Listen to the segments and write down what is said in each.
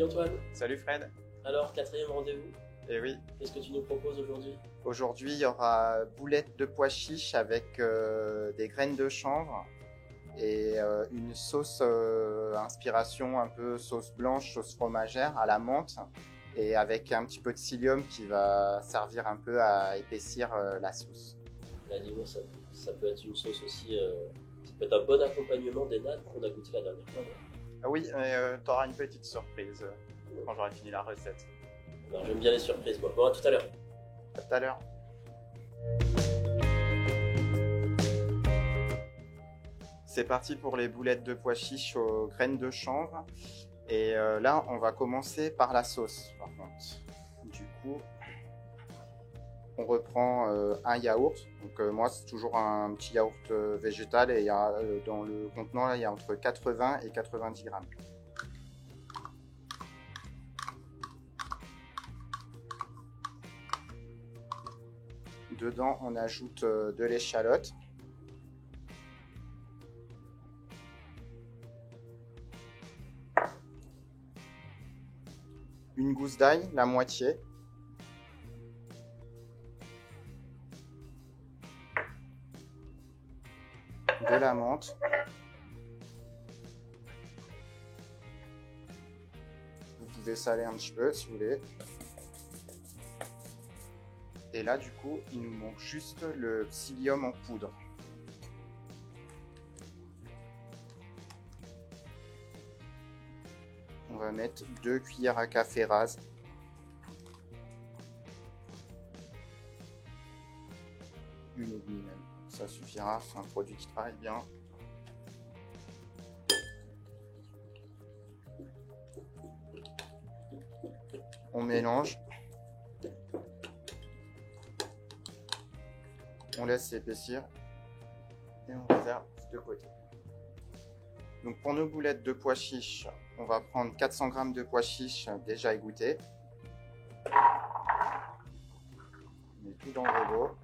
Antoine. Salut Fred. Alors, quatrième rendez-vous. Et oui, Qu'est-ce que tu nous proposes aujourd'hui? aujourd'hui il y aura boulettes de pois chiches avec des graines de chanvre et une sauce inspiration un peu sauce blanche, sauce fromagère à la menthe et avec un petit peu de psyllium qui va servir un peu à épaissir la sauce. Là, dis-moi, ça peut être une sauce aussi. Ça peut être un bon accompagnement des nattes qu'on a goûté la dernière fois. Ah oui, tu auras une petite surprise quand j'aurai fini la recette. Alors, j'aime bien les surprises, moi. Bon, à tout à l'heure. À tout à l'heure. C'est parti pour les boulettes de pois chiches aux graines de chanvre. Et là, on va commencer par la sauce, par contre. Du coup, on reprend un yaourt. Donc moi, c'est toujours un petit yaourt végétal. Et il y a, dans le contenant, là, il y a entre 80 et 90 grammes. Dedans, on ajoute de l'échalote. Une gousse d'ail, la moitié. De la menthe. Vous pouvez saler un petit peu si vous voulez. Et là, du coup, il nous manque juste le psyllium en poudre. On va mettre 2 cuillères à café rases. Une et demie même. Ça suffira, c'est un produit qui travaille bien. On mélange. On laisse s'épaissir et on réserve de côté. Donc pour nos boulettes de pois chiches, on va prendre 400 g de pois chiches déjà égouttés. On met tout dans le robot.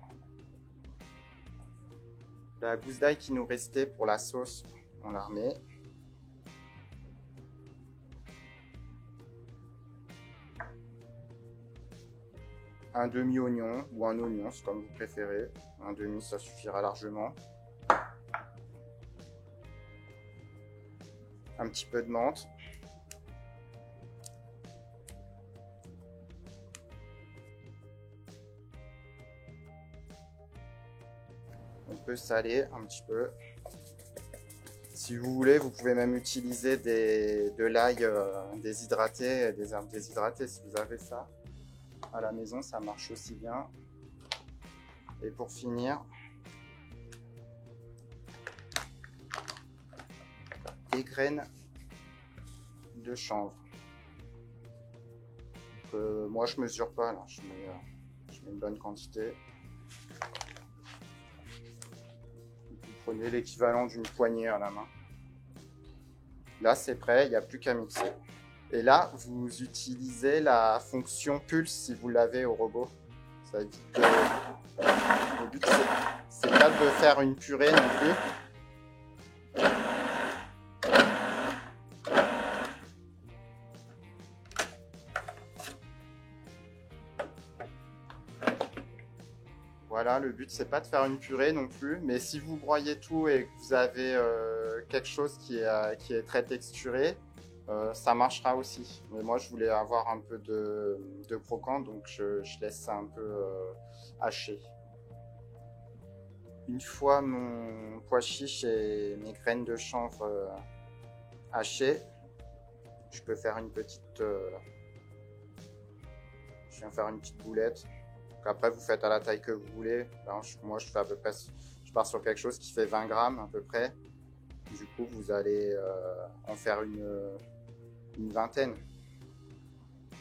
La gousse d'ail qui nous restait pour la sauce, on la remet. Un demi-oignon ou un oignon, c'est comme vous préférez. Un demi, ça suffira largement. Un petit peu de menthe. On peut saler un petit peu. Si vous voulez, vous pouvez même utiliser de l'ail déshydraté, des herbes déshydratées si vous avez ça. À la maison, ça marche aussi bien. Et pour finir, des graines de chanvre. Moi, je mesure pas, là. Je mets une bonne quantité. Vous prenez l'équivalent d'une poignée à la main. Là, c'est prêt, il n'y a plus qu'à mixer. Et là, vous utilisez la fonction pulse si vous l'avez au robot. Ça évite de... Le but, c'est pas de faire une purée non plus. Voilà, le but, c'est pas de faire une purée non plus. Mais si vous broyez tout et que vous avez quelque chose qui est très texturé, ça marchera aussi. Mais moi, je voulais avoir un peu de croquant, donc je laisse ça un peu haché. Une fois mon pois chiche et mes graines de chanvre hachées, je peux faire une petite... je viens faire une petite boulette. Donc après, vous faites à la taille que vous voulez. Là, moi, je fais à peu près... Je pars sur quelque chose qui fait 20 grammes à peu près. Du coup, vous allez en faire une vingtaine.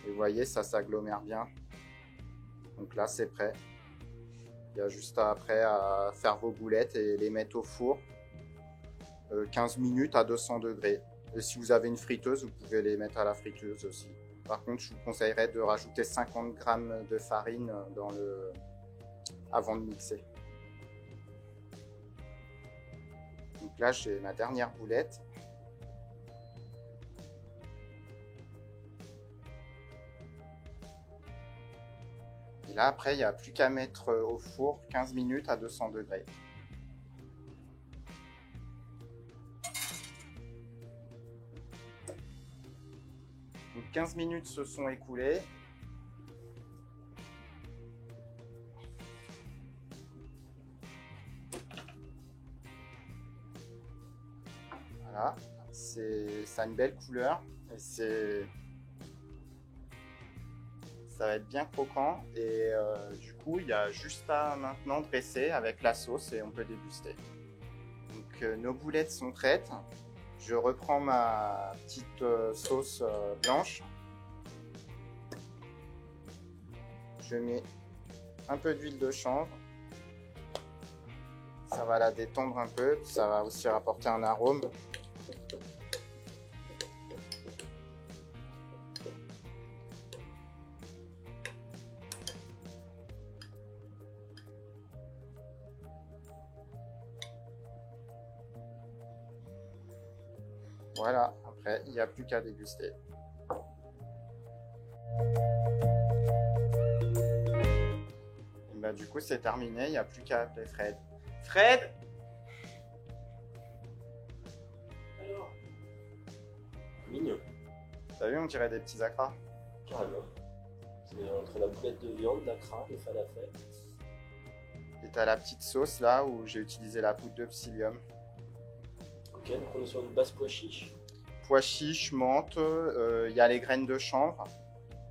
Et vous voyez, ça s'agglomère bien. Donc là, c'est prêt. Il y a juste après à faire vos boulettes et les mettre au four 15 minutes à 200 degrés. Et si vous avez une friteuse, vous pouvez les mettre à la friteuse aussi. Par contre, je vous conseillerais de rajouter 50 g de farine avant de mixer. Donc là, j'ai ma dernière boulette. Là, après, il n'y a plus qu'à mettre au four 15 minutes à 200 degrés. Donc 15 minutes se sont écoulées. Voilà, ça a une belle couleur et ça va être bien croquant et du coup il y a juste à maintenant dresser avec la sauce et on peut déguster. Donc nos boulettes sont prêtes. Je reprends ma petite sauce blanche. Je mets un peu d'huile de chanvre. Ça va la détendre un peu, ça va aussi rapporter un arôme. Voilà, après il n'y a plus qu'à déguster. Et bah, du coup c'est terminé, il n'y a plus qu'à appeler Fred. Fred! Alors, mignon. T'as vu, on dirait des petits acras. Carrément. C'est entre la boulette de viande, l'acra, le falafel. Et t'as la petite sauce là où j'ai utilisé la poudre de psyllium. Ok, donc on est sur une base pois chiche. Pois chiche, menthe, il y a les graines de chanvre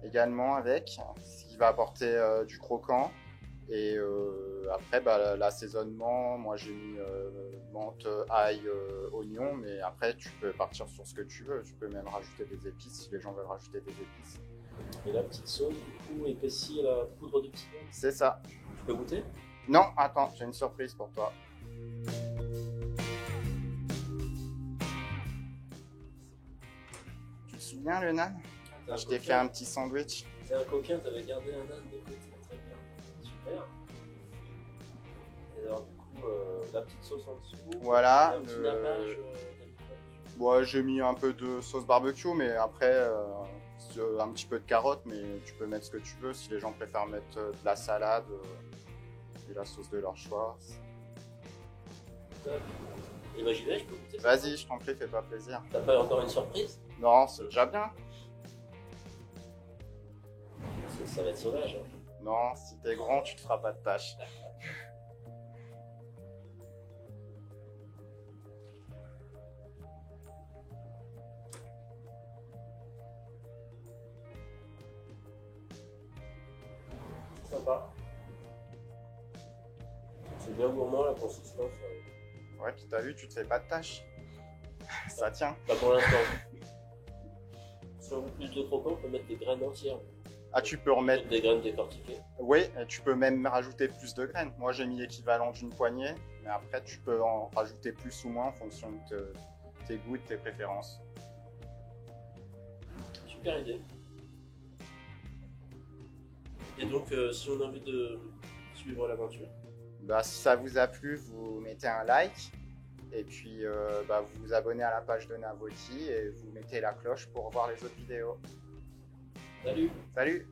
également avec, ce qui va apporter du croquant. Et après, bah, l'assaisonnement, moi j'ai mis menthe, ail, oignon, mais après tu peux partir sur ce que tu veux. Tu peux même rajouter des épices si les gens veulent rajouter des épices. Et la petite sauce, du coup, épaissie à la poudre de psyllium. C'est ça. Tu peux goûter? Non, attends, j'ai une surprise pour toi. Tu te souviens le nan? Je t'ai fait un petit sandwich. C'est un coquin, t'avais gardé un âne de côté, très bien. Super. Et alors, du coup, la petite sauce en dessous. Voilà. Un petit nappage Bon, j'ai mis un peu de sauce barbecue, mais après, un petit peu de carotte, mais tu peux mettre ce que tu veux. Si les gens préfèrent mettre de la salade et la sauce de leur choix. Et bah j'y vais, je peux goûter. Vas-y, je t'en prie, fais-toi plaisir. T'as pas encore une surprise? Non, c'est déjà bien. Ça va être sauvage. Hein. Non, si t'es grand, tu te feras pas de tâches. Sympa. C'est bien gourmand la consistance. Ouais, puis t'as vu, tu te fais pas de tâches. Ça tient. Pas pour l'instant. Si on veut plus de croquant, on peut mettre des graines entières. Ah, tu peux remettre... Des graines décortiquées. Oui, et tu peux même rajouter plus de graines. Moi, j'ai mis l'équivalent d'une poignée, mais après, tu peux en rajouter plus ou moins en fonction de tes goûts et de tes préférences. Super idée. Et donc, si on a envie de suivre l'aventure, Bah, si ça vous a plu, vous mettez un like. Et puis, bah, vous vous abonnez à la page de Navoti et vous mettez la cloche pour voir les autres vidéos. salut! Salut!